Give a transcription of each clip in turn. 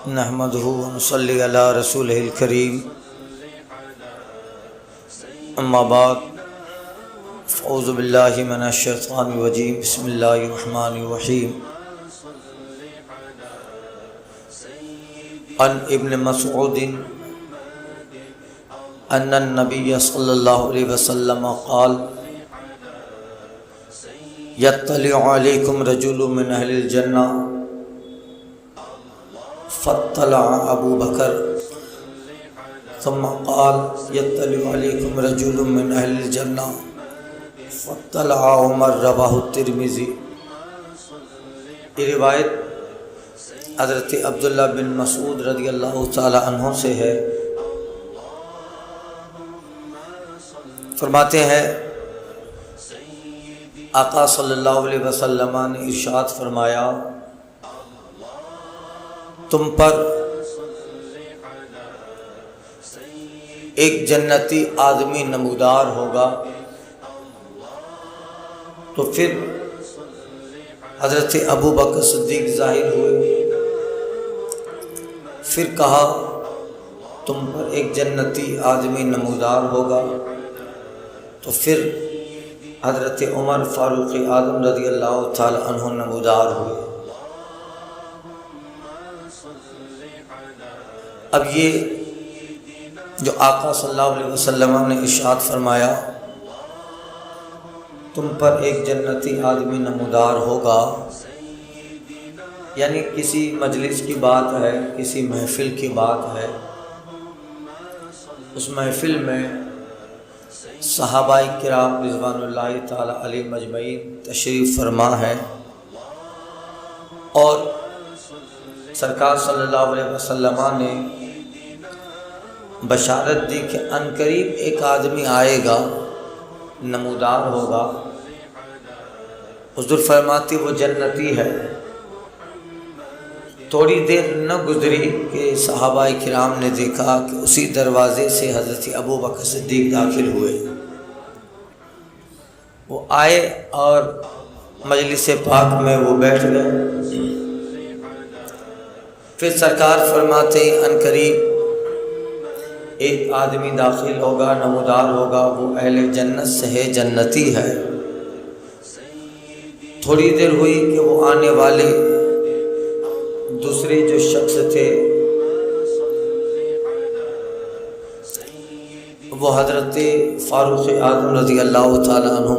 نحمدہ ونصلی علی رسولہ الکریم اما بعد اعوذ باللہ من الشیطان الرجیم بسم اللہ الرحمن الرحیم عن ابن مسعود ان النبی صلی اللہ علیہ وسلم قال یطلع علیکم رجل من اہل الجنہ فاطلع ابو بکر ثم قال یطلع علیکم رجل من اہل الجنہ فاطلع عمر رواہ الترمذی۔ یہ روایت حضرت عبداللہ بن مسعود رضی اللہ تعالی عنہ سے ہے۔ فرماتے ہیں آقا صلی اللہ علیہ وسلم نے ارشاد فرمایا، تم پر ایک جنتی آدمی نمودار ہوگا۔ تو پھر حضرت ابو بکر صدیق ظاہر ہوئے، پھر کہا تم پر ایک جنتی آدمی نمودار ہوگا۔ تو پھر حضرت عمر فاروق اعظم رضی اللہ تعالی عنہ نمودار ہوئے۔ اب یہ جو آقا صلی اللہ علیہ وسلم نے ارشاد فرمایا تم پر ایک جنتی آدمی نمودار ہوگا، یعنی کسی مجلس کی بات ہے، کسی محفل کی بات ہے۔ اس محفل میں صحابہ کرام رضوان اللہ تعالی علیہ مجمعین تشریف فرما ہے، اور سرکار صلی اللہ علیہ وسلم نے بشارت دی کہ عنقریب ایک آدمی آئے گا، نمودار ہوگا۔ حضور فرماتے وہ جنتی ہے۔ تھوڑی دیر نہ گزری کہ صحابہ کرام نے دیکھا کہ اسی دروازے سے حضرت ابو بکر صدیق داخل ہوئے۔ وہ آئے اور مجلس پاک میں وہ بیٹھ گئے۔ پھر سرکار فرماتے عنقریب ایک آدمی داخل ہوگا، نمودار ہوگا، وہ اہل جنت سے ہے، جنتی ہے۔ تھوڑی دیر ہوئی کہ وہ آنے والے دوسرے جو شخص تھے وہ حضرت فاروق اعظم رضی اللہ تعالی عنہ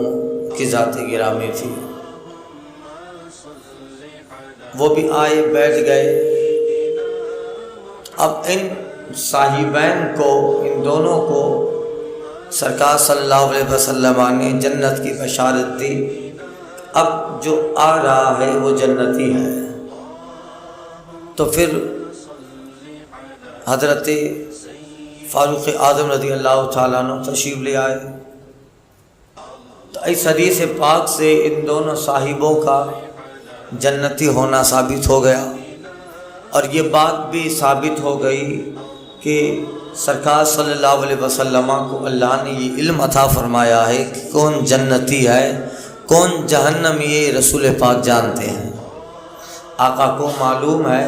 کی ذات گرامی تھی۔ وہ بھی آئے، بیٹھ گئے۔ اب ان صاحبین کو، ان دونوں کو سرکار صلی اللہ علیہ وسلم نے جنت کی بشارت دی۔ اب جو آ رہا ہے وہ جنتی ہے۔ تو پھر حضرت فاروق اعظم رضی اللہ تعالیٰ عنہ تشریف لے آئے۔ تو اس حدیث پاک سے ان دونوں صاحبوں کا جنتی ہونا ثابت ہو گیا، اور یہ بات بھی ثابت ہو گئی کہ سرکار صلی اللہ علیہ وسلم کو اللہ نے یہ علم عطا فرمایا ہے کہ کون جنتی ہے، کون جہنم، یہ رسول پاک جانتے ہیں، آقا کو معلوم ہے۔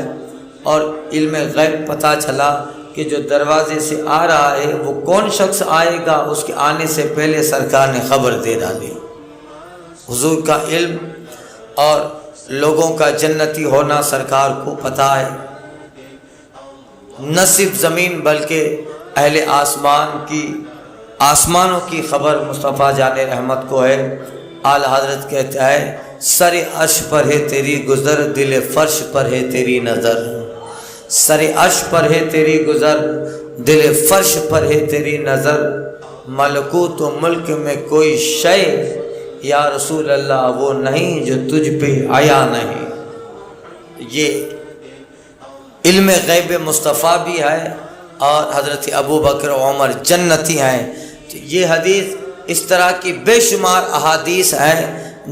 اور علم غیب پتہ چلا کہ جو دروازے سے آ رہا ہے وہ کون شخص آئے گا، اس کے آنے سے پہلے سرکار نے خبر دے ڈالی۔ حضور کا علم اور لوگوں کا جنتی ہونا سرکار کو پتہ ہے۔ نہ صرف زمین بلکہ اہل آسمانوں کی خبر مصطفیٰ جان رحمت کو ہے۔ اعلیٰ حضرت کہتا ہے سر عرش پر ہے تیری گزر، دل فرش پر ہے تیری نظر۔ سر عرش پر ہے تیری گزر، دل فرش پر ہے تیری نظر، ملکوت و ملک میں کوئی شے یا رسول اللہ وہ نہیں جو تجھ پہ آیا نہیں۔ یہ علم غیب مصطفیٰ بھی ہے، اور حضرت ابو بکر و عمر جنتی ہیں۔ تو یہ حدیث اس طرح کی بے شمار احادیث ہیں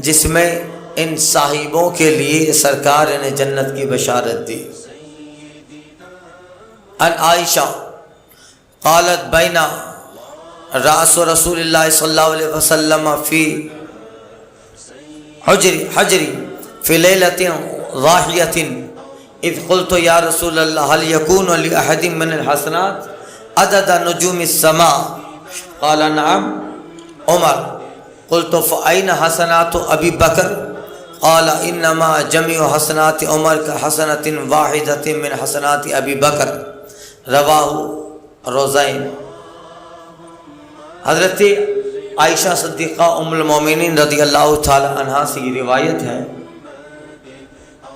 جس میں ان صاحبوں کے لیے سرکار نے جنت کی بشارت دی۔ ان عائشہ قالت بین رأس رسول اللہ صلی اللہ علیہ وسلم فی حجری فی لیلۃ ضاحیۃ اذ قلت یا رسول اللہ هل يكون لأحد من الحسنات عدد نجوم السماء قال نعم عمر قلت فأين حسنات ابی بکر قال انما جميع حسنات عمر كحسنة واحدة من حسنات ابی بکر رواہ روزین۔ حضرت عائشہ صدیقہ ام المومنین رضی اللہ تعالی عنہا سے یہ روایت ہے،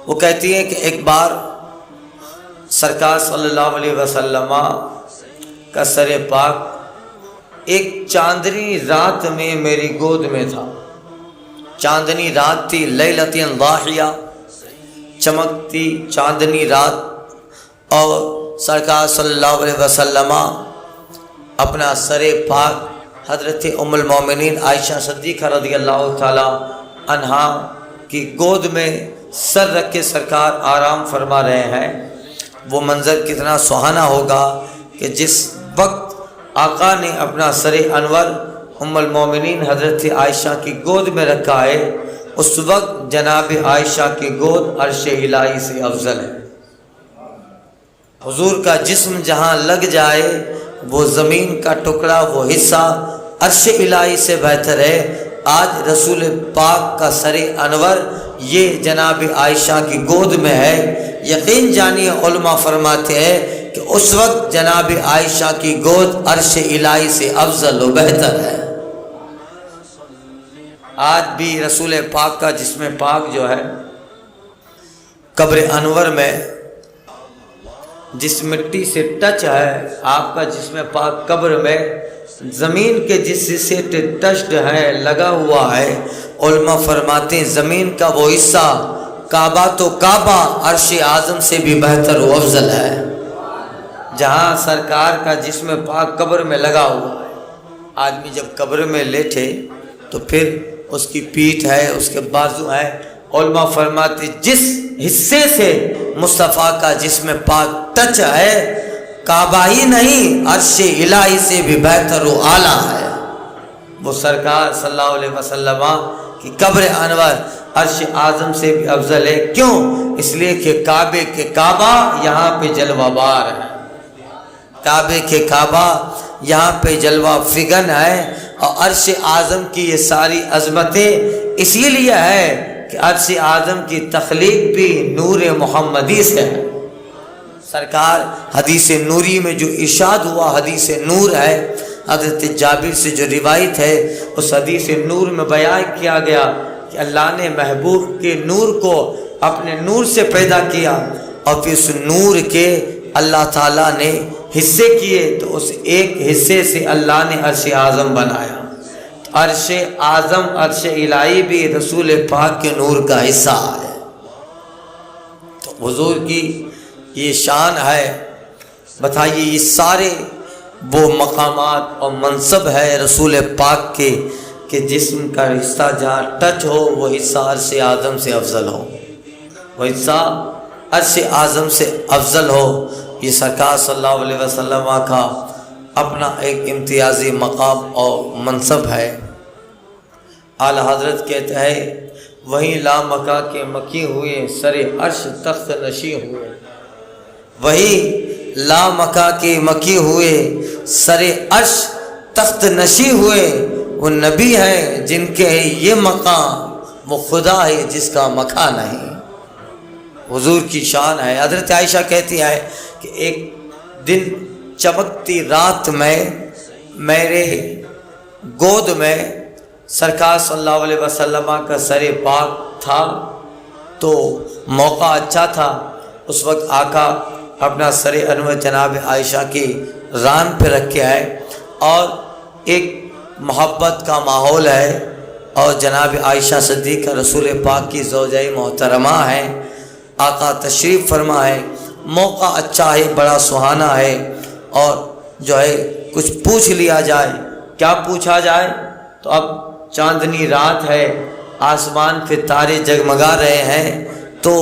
وہ کہتی ہیں کہ ایک بار سرکار صلی اللہ علیہ وسلم کا سر پاک ایک چاندنی رات میں میری گود میں تھا۔ چاندنی رات تھی، لیلۃ ضاحیہ، چمکتی چاندنی رات، اور سرکار صلی اللہ علیہ وسلم اپنا سر پاک حضرت ام المومنین عائشہ صدیقہ رضی اللہ تعالی عنہا کی گود میں سر رکھ کے سرکار آرام فرما رہے ہیں۔ وہ منظر کتنا سہانا ہوگا کہ جس وقت آقا نے اپنا سر انور ام المومنین حضرت عائشہ کی گود میں رکھا ہے، اس وقت جناب عائشہ کی گود عرش الہی سے افضل ہے۔ حضور کا جسم جہاں لگ جائے وہ زمین کا ٹکڑا، وہ حصہ عرش الہی سے بہتر ہے۔ آج رسول پاک کا سر انور یہ جناب عائشہ کی گود میں ہے۔ یقین جانیے علماء فرماتے ہیں کہ اس وقت جناب عائشہ کی گود عرش الہی سے افضل و بہتر ہے۔ آج بھی رسول پاک کا جسم پاک جو ہے قبر انور میں جس مٹی سے ٹچ ہے، آپ کا جسم پاک قبر میں زمین کے جس سے ٹچڈ ہے، لگا ہوا ہے، علماء فرماتے ہیں زمین کا وہ حصہ کعبہ تو کعبہ عرش اعظم سے بھی بہتر و افضل ہے۔ جہاں سرکار کا جسم پاک قبر میں لگا ہوا ہے، آدمی جب قبر میں لیٹے تو پھر اس کی پیٹھ ہے، اس کے بازو ہے، علماء فرماتے جس حصے سے مصطفیٰ کا جسم پاک ٹچ ہے، کعبہ ہی نہیں عرش الہی سے بھی بہتر و اعلیٰ ہے۔ وہ سرکار صلی اللہ علیہ وسلم کی قبر انور عرش اعظم سے بھی افضل ہے۔ کیوں؟ اس لیے کہ کعبے کے کعبہ یہاں پہ جلوہ بار ہے، کعبے کے کعبہ یہاں پہ جلوہ فگن ہے، اور عرش اعظم کی یہ ساری عظمتیں اسی لیے ہے کہ عرش اعظم کی تخلیق بھی نور محمدی سے ہے۔ سرکار حدیث نوری میں جو ارشاد ہوا، حدیث نور ہے، حضرت جابر سے جو روایت ہے، اس حدیث نور میں بیان کیا گیا کہ اللہ نے محبوب کے نور کو اپنے نور سے پیدا کیا، اور پھر اس نور کے اللہ تعالیٰ نے حصے کیے، تو اس ایک حصے سے اللہ نے عرش اعظم بنایا۔ عرش اعظم، عرش الہی بھی رسول پاک کے نور کا حصہ ہے۔ تو حضور کی یہ شان ہے۔ بتائیے یہ سارے وہ مقامات اور منصب ہے رسول پاک کے کہ جسم کا حصہ جہاں ٹچ ہو وہ حصہ عرش اعظم سے افضل ہو، وہ حصہ عرش اعظم سے افضل ہو۔ یہ سرکار صلی اللہ علیہ وسلم کا اپنا ایک امتیازی مقام اور منصب ہے۔ اعلیٰ حضرت کہتے ہیں وہیں لامکہ کے مکی ہوئے سر عرش تخت نشی ہوئے، وہی لامکہ کے مکی ہوئے سر عرش تخت نشی ہوئے، وہ نبی ہیں جن کے یہ مقام، وہ خدا ہے جس کا مکہ نہیں۔ حضور کی شان ہے۔ حضرت عائشہ کہتی ہے کہ ایک دن چمکتی رات میں میرے گود میں سرکار صلی اللہ علیہ وسلم کا سر پاک تھا، تو موقع اچھا تھا، اس وقت آقا اپنا سر انور جناب عائشہ کی ران پہ رکھ کے آئے، اور ایک محبت کا ماحول ہے، اور جناب عائشہ صدیقہ رسول پاک کی زوجہ محترمہ ہیں، آقا تشریف فرما ہے، موقع اچھا ہے، بڑا سہانا ہے، اور جو ہے کچھ پوچھ لیا جائے۔ کیا پوچھا جائے؟ تو اب چاندنی رات ہے، آسمان پہ تارے جگمگا رہے ہیں، تو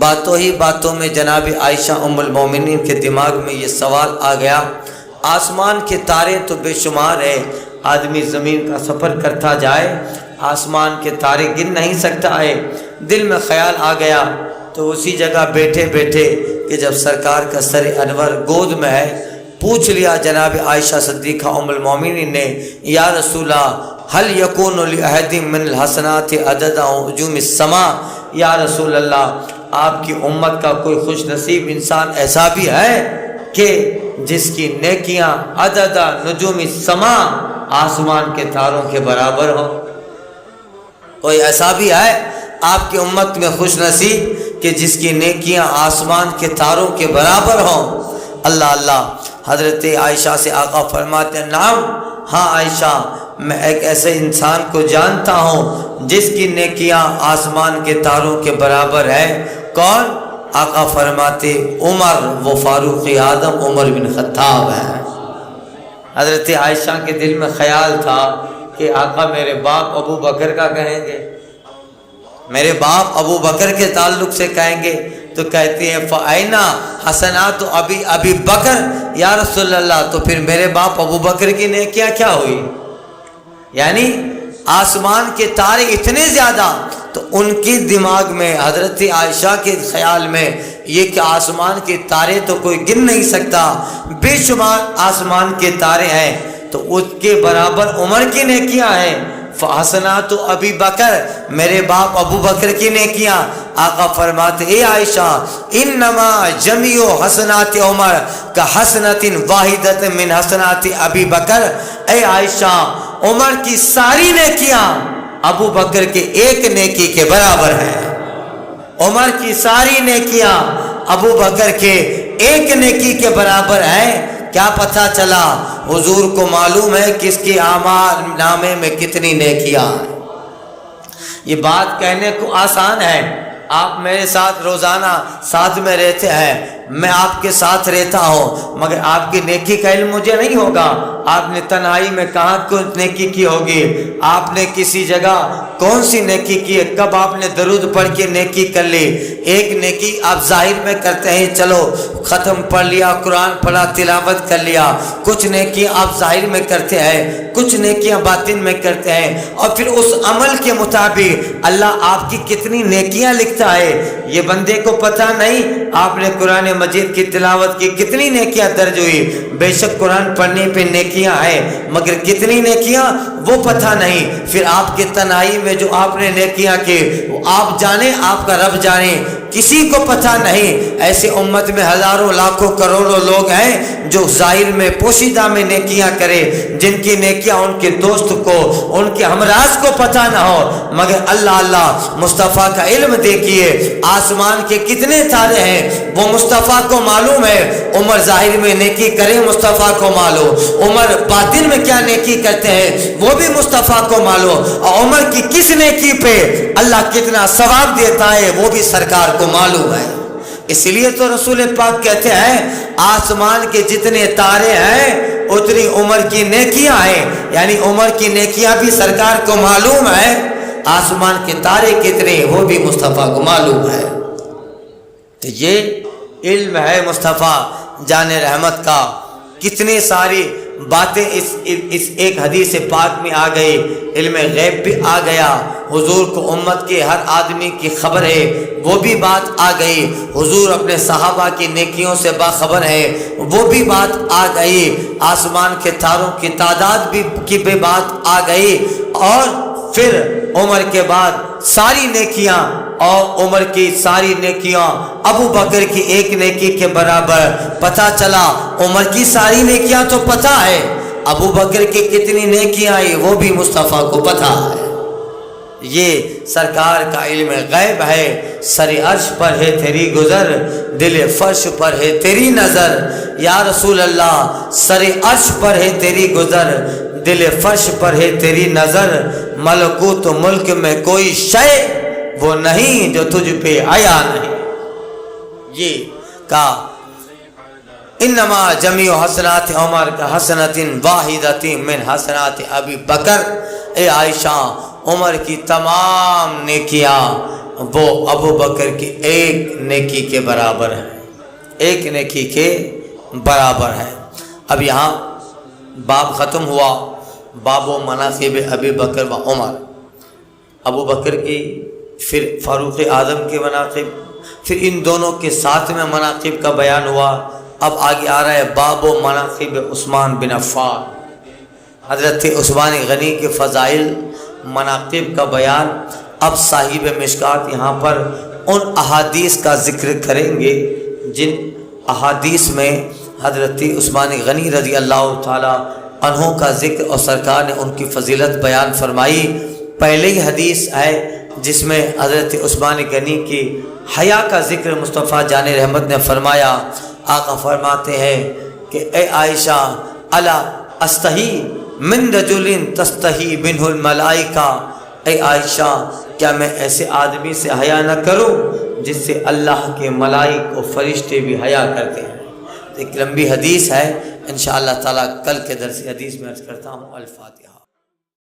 باتوں ہی باتوں میں جناب عائشہ ام المومنین کے دماغ میں یہ سوال آ گیا، آسمان کے تارے تو بے شمار ہے، آدمی زمین کا سفر کرتا جائے آسمان کے تارے گن نہیں سکتا ہے۔ دل میں خیال آ گیا تو اسی جگہ بیٹھے بیٹھے کہ جب سرکار کا سر انور گود میں ہے، پوچھ لیا جناب عائشہ صدیقہ ام المومنین نے، یا رسول اللہ هل یکون لأحد من الحسنات عدد نجوم السماء، یا رسول اللہ آپ کی امت کا کوئی خوش نصیب انسان ایسا بھی ہے کہ جس کی نیکیاں عدد نجوم السماء آسمان کے تاروں کے برابر ہو؟ کوئی ایسا بھی ہے آپ کی امت میں خوش نصیب کہ جس کی نیکیاں آسمان کے تاروں کے برابر ہوں؟ اللہ اللہ۔ حضرت عائشہ سے آقا فرماتے ہیں نعم، ہاں عائشہ، میں ایک ایسے انسان کو جانتا ہوں جس کی نیکیاں آسمان کے تاروں کے برابر ہے۔ کون؟ آقا فرماتے عمر، وہ فاروق اعظم عمر بن خطاب ہیں۔ حضرت عائشہ کے دل میں خیال تھا کہ آقا میرے باپ ابو بکر کا کہیں گے، میرے باپ ابو بکر کے تعلق سے کہیں گے، تو کہتے ہیں فَأَيْنَ حسنات ابی بکر، یا رسول اللہ تو پھر میرے باپ ابو بکر کی نیکیاں کیا ہوئی؟ یعنی آسمان کے تارے اتنے زیادہ، تو ان کی دماغ میں حضرت عائشہ کے خیال میں یہ کہ آسمان کے تارے تو کوئی گن نہیں سکتا، بے شمار آسمان کے تارے ہیں، تو اس کے برابر عمر کی نیکیاں ہیں۔ فحسنات ابی بکر، میرے باپ ابو بکر کی نیکیاں۔ آقا فرماتے اے عائشہ انما جمیع حسنات عمر کا حسنۃ واحدۃ من حسنات ابی بکر، اے عائشہ عمر کی ساری نیکیاں ابو بکر کے ایک نیکی کے برابر ہیں۔ عمر کی ساری نیکیاں ابو بکر کے ایک نیکی کے برابر ہیں۔ کیا پتہ چلا؟ حضور کو معلوم ہے کس کے اعمال نامے میں کتنی نیکیاں ہیں۔ یہ بات کہنے کو آسان ہے، آپ میرے ساتھ روزانہ ساتھ میں رہتے ہیں، میں آپ کے ساتھ رہتا ہوں، مگر آپ کی نیکی کا علم مجھے نہیں ہوگا۔ آپ نے تنہائی میں کہاں کچھ نیکی کی ہوگی، آپ نے کسی جگہ کون سی نیکی کی ہے، کب آپ نے درود پڑھ کے نیکی کر لی۔ ایک نیکی آپ ظاہر میں کرتے ہیں، چلو ختم پڑھ لیا، قرآن پڑھا، تلاوت کر لیا، کچھ نیکی آپ ظاہر میں کرتے ہیں، کچھ نیکیاں باطن میں کرتے ہیں، اور پھر اس عمل کے مطابق اللہ آپ کی کتنی نیکیاں لکھتا ہے یہ بندے کو پتہ نہیں۔ آپ نے قرآن مجید کی تلاوت کی، کتنی نیکیاں درج ہوئی، بے شک قرآن پڑھنے پہ نیکیاں ہیں، مگر کتنی نیکیاں وہ پتہ نہیں۔ پھر آپ کے تنہائی میں جو آپ نے نیکیاں کی وہ آپ جانے، آپ کا رب جانے، کسی کو پتہ نہیں۔ ایسے امت میں ہزاروں لاکھوں کروڑوں لوگ ہیں جو ظاہر میں پوشیدہ میں نیکیاں کرے، جن کی نیکیاں ان کے دوست کو، ان کے ہمراز کو پتہ نہ ہو، مگر اللہ اللہ مصطفیٰ کا علم دیکھیے، آسمان کے کتنے تارے ہیں وہ مصطفیٰ کو معلوم ہے۔ عمر ظاہر میں نیکی کرے مصطفیٰ کو معلوم، عمر باطن میں کیا نیکی کرتے ہیں وہ بھی مصطفیٰ کو معلوم، اور عمر کی کس نیکی پہ اللہ کتنا ثواب دیتا ہے وہ بھی سرکار کو معلوم ہے۔ اس لیے تو رسول پاک کہتے ہیں آسمان کے جتنے تارے ہیں اتنی عمر کی نیکیاں ہیں، یعنی عمر کی نیکیاں بھی سرکار کو معلوم ہے، آسمان کے تارے کتنے وہ بھی مصطفیٰ کو معلوم ہے۔ تو یہ علم ہے مصطفیٰ جان رحمت کا۔ کتنے ساری باتیں اس ایک حدیث پاک میں آ گئی، علم غیب بھی آ گیا، حضور کو امت کے ہر آدمی کی خبر ہے وہ بھی بات آ گئی، حضور اپنے صحابہ کی نیکیوں سے باخبر ہے وہ بھی بات آ گئی، آسمان کے تاروں کی تعداد کی بھی بات آ گئی، اور پھر عمر کے بعد ساری نیکیاں، اور عمر کی ساری نیکیاں ابو بکر کی ایک نیکی کے برابر۔ پتہ چلا عمر کی ساری نیکیاں تو پتہ ہے، ابو بکر کی کتنی نیکیاں ہیں وہ بھی مصطفیٰ کو پتہ ہے۔ یہ سرکار کا علم غیب ہے۔ سر عرش پر ہے تیری گزر، دل فرش پر ہے تیری نظر، یا رسول اللہ سر عرش پر ہے تیری گزر، دل فرش پر ہے تیری نظر، ملکوت ملک میں کوئی شے وہ نہیں جو تجھ پہ آیا نہیں۔ یہ کہا انما جمیع حسنات عمر کا حسنۃ واحدۃ من حسنات ابی بکر، اے عائشہ عمر کی تمام نیکیاں وہ ابو بکر کی ایک نیکی کے برابر ہیں، ایک نیکی کے برابر ہے۔ اب یہاں باب ختم ہوا، باب و مناقب ابی بکر و عمر، ابو بکر کی، پھر فاروق اعظم کے مناقب، پھر ان دونوں کے ساتھ میں مناقب کا بیان ہوا۔ اب آگے آ رہا ہے باب و مناقب عثمان بن عفان، حضرت عثمان غنی کے فضائل، مناقب کا بیان۔ اب صاحب مشکات یہاں پر ان احادیث کا ذکر کریں گے جن احادیث میں حضرت عثمان غنی رضی اللہ تعالی عنہ کا ذکر اور سرکار نے ان کی فضیلت بیان فرمائی۔ پہلے ہی حدیث ہے جس میں حضرت عثمان غنی کی حیا کا ذکر مصطفیٰ جان رحمت نے فرمایا۔ آقا فرماتے ہیں کہ اے عائشہ الا استحی من رجل تستحی منہ الملائکہ، اے عائشہ کیا میں ایسے آدمی سے حیا نہ کروں جس سے اللہ کے ملائک و فرشتے بھی حیا کرتے ہیں۔ ایک لمبی حدیث ہے، انشاءاللہ تعالیٰ کل کے درس حدیث میں عرض کرتا ہوں۔ الفاتحہ۔